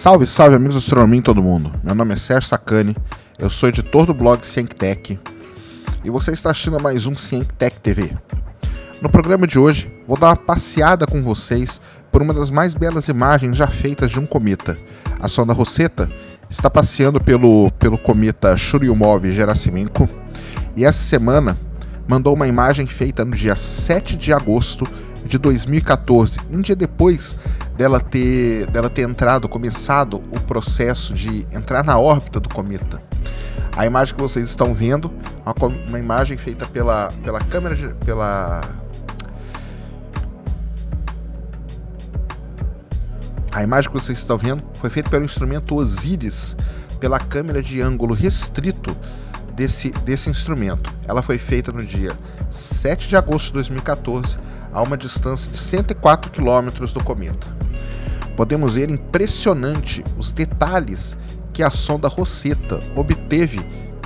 Salve, salve amigos do astronomia em todo mundo. Meu nome é Sérgio Sacani, eu sou editor do blog CienCTech e você está assistindo a mais um CienCTech TV. No programa de hoje, vou dar uma passeada com vocês por uma das mais belas imagens já feitas de um cometa. A sonda Rosetta está passeando pelo cometa Churyumov-Gerasimenko e essa semana mandou uma imagem feita no dia 7 de agosto de 2014, um dia depois dela ter começado o processo de entrar na órbita do cometa. A imagem que vocês estão vendo é uma imagem feita pela câmera A imagem que vocês estão vendo foi feita pelo instrumento OSIRIS, pela câmera de ângulo restrito desse instrumento. Ela foi feita no dia 7 de agosto de 2014, a uma distância de 104 km do cometa. Podemos ver impressionante os detalhes que a sonda Rosetta obteve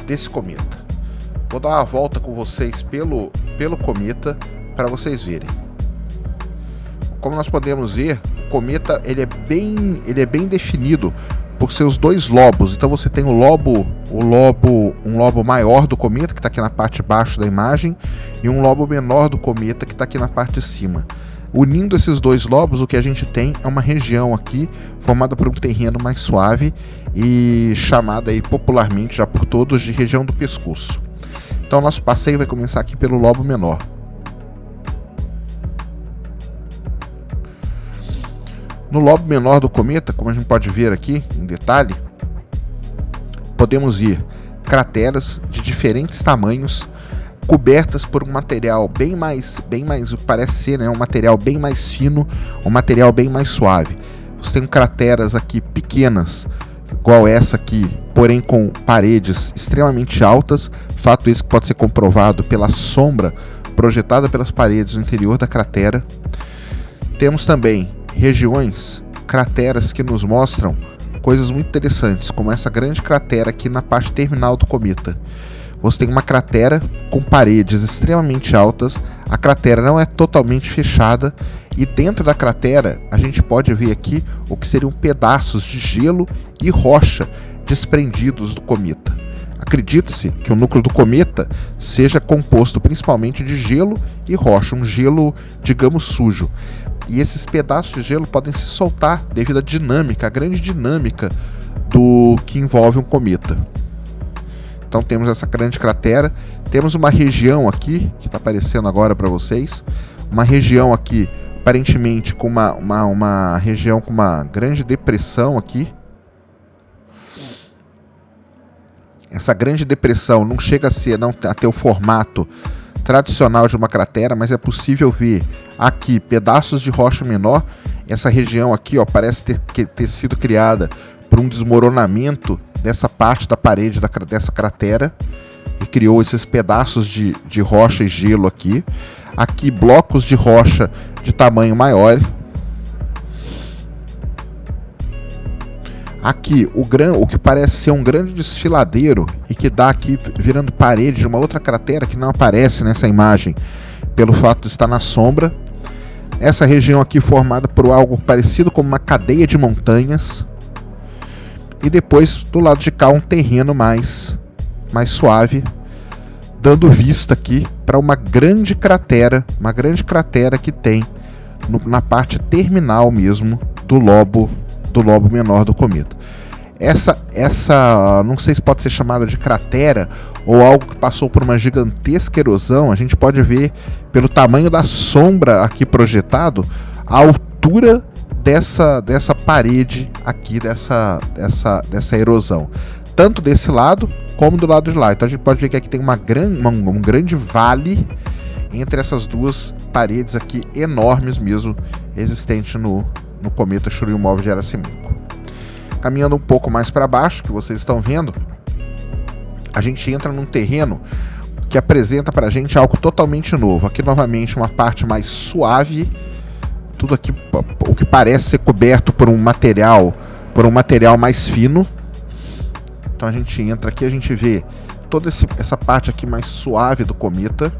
desse cometa. Vou dar uma volta com vocês pelo cometa para vocês verem. Como nós podemos ver, o cometa ele é bem definido por seus dois lobos. Então você tem um lobo maior do cometa, que está aqui na parte de baixo da imagem, e um lobo menor do cometa, que está aqui na parte de cima. Unindo esses dois lobos, o que a gente tem é uma região aqui formada por um terreno mais suave e chamada aí popularmente já por todos de região do pescoço. Então nosso passeio vai começar aqui pelo lobo menor. No lobo menor do cometa, como a gente pode ver aqui em detalhe, podemos ver crateras de diferentes tamanhos, cobertas por um material bem mais parece ser, né, um material bem mais fino, um material bem mais suave. Você tem crateras aqui pequenas, igual essa aqui, porém com paredes extremamente altas, fato esse que pode ser comprovado pela sombra projetada pelas paredes no interior da cratera. Temos também regiões, crateras que nos mostram coisas muito interessantes, como essa grande cratera aqui na parte terminal do cometa. Você tem uma cratera com paredes extremamente altas, a cratera não é totalmente fechada e dentro da cratera a gente pode ver aqui o que seriam pedaços de gelo e rocha desprendidos do cometa. Acredita-se que o núcleo do cometa seja composto principalmente de gelo e rocha, um gelo, digamos, sujo. E esses pedaços de gelo podem se soltar devido à dinâmica, a grande dinâmica do que envolve um cometa. Então temos essa grande cratera, temos uma região aqui, que está aparecendo agora para vocês, uma região aqui, aparentemente com uma região com uma grande depressão aqui. Essa grande depressão não chega a ter o formato tradicional de uma cratera, mas é possível ver aqui pedaços de rocha menor. Essa região aqui, ó, parece ter sido criada por um desmoronamento dessa parte da parede dessa cratera e criou esses pedaços de rocha e gelo aqui. Aqui blocos de rocha de tamanho maior. Aqui o que parece ser um grande desfiladeiro e que dá aqui virando parede de uma outra cratera que não aparece nessa imagem pelo fato de estar na sombra. Essa região aqui formada por algo parecido com uma cadeia de montanhas. E depois do lado de cá um terreno mais suave, dando vista aqui para uma grande cratera que tem na parte terminal mesmo do lobo menor do cometa. Essa não sei se pode ser chamada de cratera ou algo que passou por uma gigantesca erosão. A gente pode ver pelo tamanho da sombra aqui projetado a altura dessa parede aqui, dessa erosão, tanto desse lado como do lado de lá. Então a gente pode ver que aqui tem um grande vale entre essas duas paredes aqui enormes mesmo, existente no cometa Churyumov-Gerasimenko. Caminhando um pouco mais para baixo, que vocês estão vendo, a gente entra num terreno que apresenta para a gente algo totalmente novo. Aqui novamente uma parte mais suave, tudo aqui o que parece ser coberto por um material mais fino. Então a gente entra aqui, a gente vê toda essa parte aqui mais suave do cometa.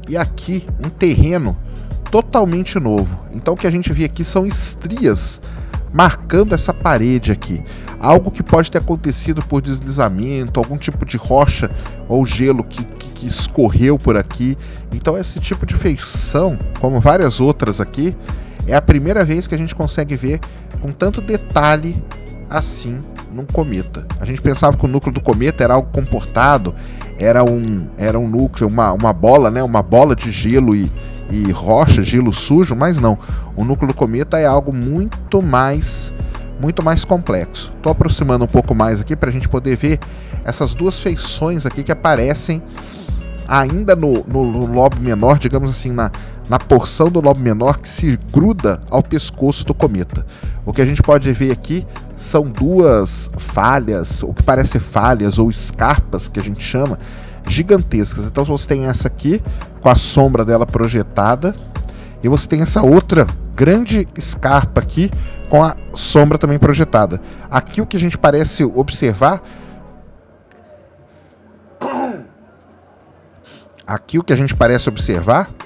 E aqui um terreno totalmente novo. Então o que a gente vê aqui são estrias marcando essa parede aqui. Algo que pode ter acontecido por deslizamento, algum tipo de rocha ou gelo que escorreu por aqui. Então esse tipo de feição, como várias outras aqui, é a primeira vez que a gente consegue ver com tanto detalhe assim num cometa. A gente pensava que o núcleo do cometa era algo comportado, era um núcleo, uma bola, né? Uma bola de gelo e rocha, gelo sujo, mas não. O núcleo do cometa é algo muito mais complexo. Estou aproximando um pouco mais aqui para a gente poder ver essas duas feições aqui que aparecem ainda no lobo menor, digamos assim, na porção do lobo menor que se gruda ao pescoço do cometa. O que a gente pode ver aqui são duas falhas, o que parece falhas ou escarpas, que a gente chama, gigantescas. Então você tem essa aqui com a sombra dela projetada e você tem essa outra grande escarpa aqui com a sombra também projetada. Aqui o que a gente parece observar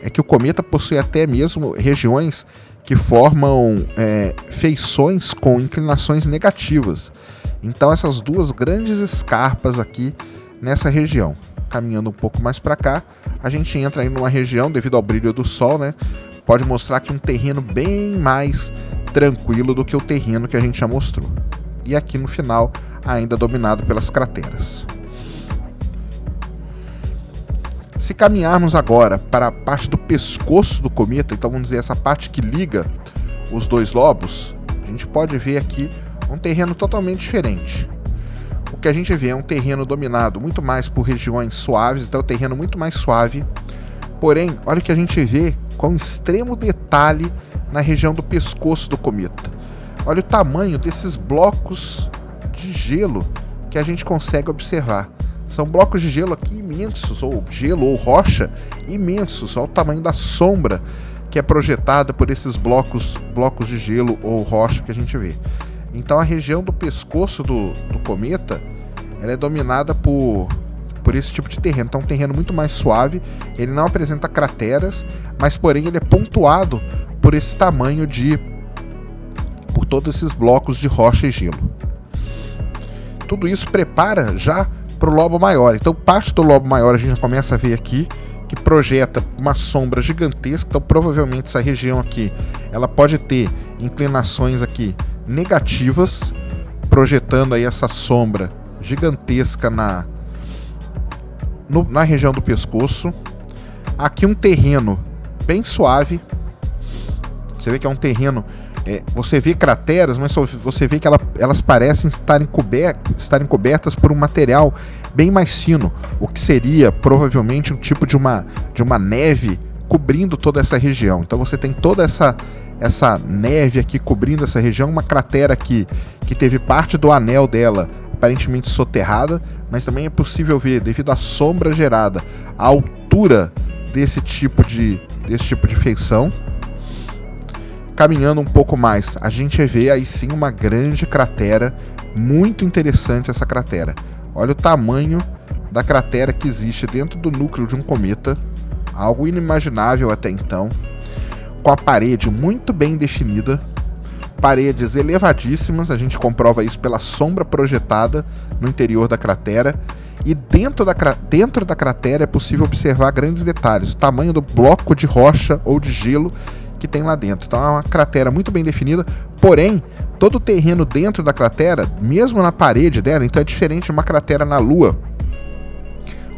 é que o cometa possui até mesmo regiões que formam feições com inclinações negativas. Então essas duas grandes escarpas aqui nessa região. Caminhando um pouco mais para cá, a gente entra aí numa região, devido ao brilho do sol, né? Pode mostrar aqui um terreno bem mais tranquilo do que o terreno que a gente já mostrou. E aqui no final, ainda dominado pelas crateras. Se caminharmos agora para a parte do pescoço do cometa, então vamos dizer essa parte que liga os dois lobos, a gente pode ver aqui um terreno totalmente diferente. O que a gente vê é um terreno dominado muito mais por regiões suaves, então é um terreno muito mais suave. Porém, olha o que a gente vê com extremo detalhe na região do pescoço do cometa. Olha o tamanho desses blocos de gelo que a gente consegue observar. São blocos de gelo aqui imensos, ou gelo ou rocha imensos. Olha o tamanho da sombra que é projetada por esses blocos de gelo ou rocha que a gente vê. Então a região do pescoço do cometa, ela é dominada por esse tipo de terreno. Então é um terreno muito mais suave, ele não apresenta crateras, mas porém ele é pontuado por esse tamanho por todos esses blocos de rocha e gelo. Tudo isso prepara já para o lobo maior. Então parte do lobo maior a gente já começa a ver aqui que projeta uma sombra gigantesca. Então provavelmente essa região aqui ela pode ter inclinações aqui negativas, projetando aí essa sombra gigantesca na região do pescoço. Aqui um terreno bem suave. Você vê que é um terreno... você vê crateras, mas você vê que elas parecem estarem cobertas por um material bem mais fino, o que seria provavelmente um tipo de uma neve cobrindo toda essa região. Então você tem toda essa neve aqui cobrindo essa região, uma cratera aqui que teve parte do anel dela aparentemente soterrada, mas também é possível ver, devido à sombra gerada, a altura desse tipo de feição. Caminhando um pouco mais, a gente vê aí sim uma grande cratera, muito interessante essa cratera. Olha o tamanho da cratera que existe dentro do núcleo de um cometa, algo inimaginável até então, com a parede muito bem definida, paredes elevadíssimas, a gente comprova isso pela sombra projetada no interior da cratera, e dentro da cratera é possível observar grandes detalhes, o tamanho do bloco de rocha ou de gelo que tem lá dentro. Então é uma cratera muito bem definida, porém todo o terreno dentro da cratera, mesmo na parede dela, então é diferente de uma cratera na Lua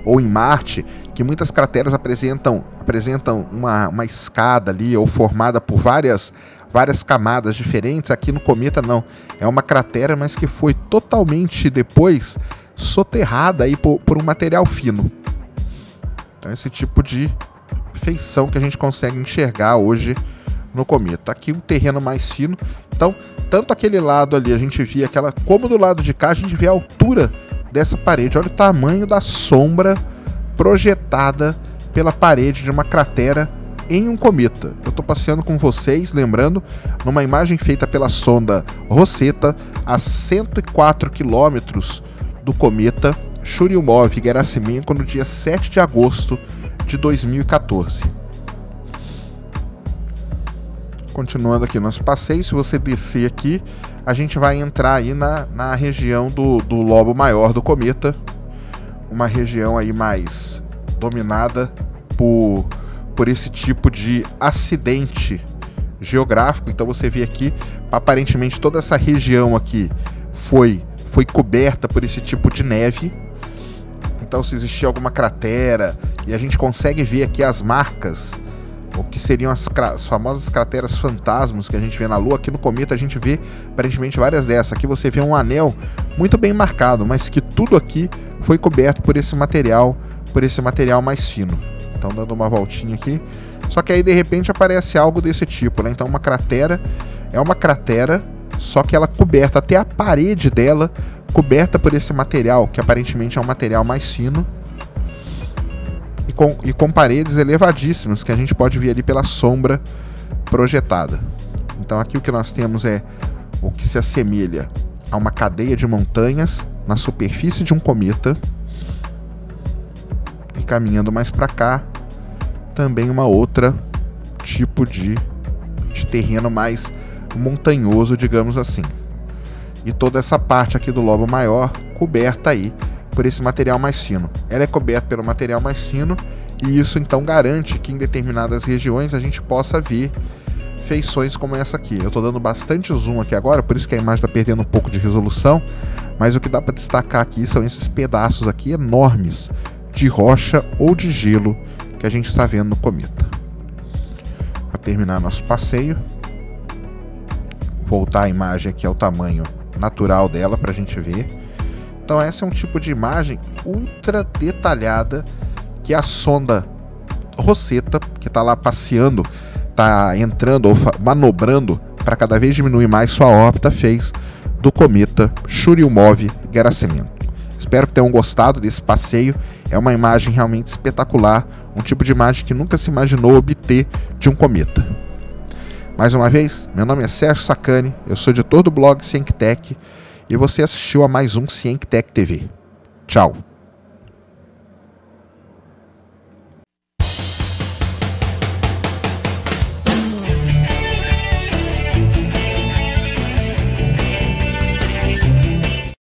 ou em Marte, que muitas crateras apresentam uma escada ali, ou formada por várias camadas diferentes. Aqui no cometa não, é uma cratera, mas que foi totalmente depois soterrada aí por um material fino. Então esse tipo de feição que a gente consegue enxergar hoje no cometa. Aqui um terreno mais fino, então tanto aquele lado ali a gente via como do lado de cá a gente vê a altura dessa parede. Olha o tamanho da sombra projetada pela parede de uma cratera em um cometa. Eu estou passeando com vocês, lembrando, numa imagem feita pela sonda Rosetta a 104 quilômetros do cometa Churyumov-Gerasimenko no dia 7 de agosto de 2014. Continuando aqui nosso passeio, se você descer aqui, a gente vai entrar aí na região do lobo maior do cometa, uma região aí mais dominada por esse tipo de acidente geográfico. Então você vê aqui, aparentemente toda essa região aqui foi coberta por esse tipo de neve. Então se existia alguma cratera, e a gente consegue ver aqui as marcas, o que seriam as famosas crateras fantasmas que a gente vê na Lua. Aqui no cometa a gente vê aparentemente várias dessas. Aqui você vê um anel muito bem marcado, mas que tudo aqui foi coberto por esse material mais fino. Então dando uma voltinha aqui, só que aí de repente aparece algo desse tipo, né? Então uma cratera é uma cratera, só que ela coberta até a parede dela, coberta por esse material, que aparentemente é um material mais fino, e com paredes elevadíssimas, que a gente pode ver ali pela sombra projetada. Então aqui o que nós temos é o que se assemelha a uma cadeia de montanhas na superfície de um cometa. E caminhando mais para cá, também uma outra tipo de terreno mais montanhoso, digamos assim. E toda essa parte aqui do lobo maior coberta aí por esse material mais fino. Ela é coberta pelo material mais fino, e isso então garante que em determinadas regiões a gente possa ver feições como essa aqui. Eu estou dando bastante zoom aqui agora, por isso que a imagem está perdendo um pouco de resolução, mas o que dá para destacar aqui são esses pedaços aqui enormes de rocha ou de gelo que a gente está vendo no cometa. Para terminar nosso passeio, voltar a imagem aqui ao tamanho natural dela para a gente ver. Então essa é um tipo de imagem ultra detalhada que a sonda Rosetta, que está lá passeando, está entrando ou manobrando para cada vez diminuir mais sua órbita, fez do cometa Churyumov-Gerasimenko. Espero que tenham gostado desse passeio. É uma imagem realmente espetacular, um tipo de imagem que nunca se imaginou obter de um cometa. Mais uma vez, meu nome é Sérgio Sacani, eu sou editor do blog CienCTech, e você assistiu a mais um CienCTech TV. Tchau!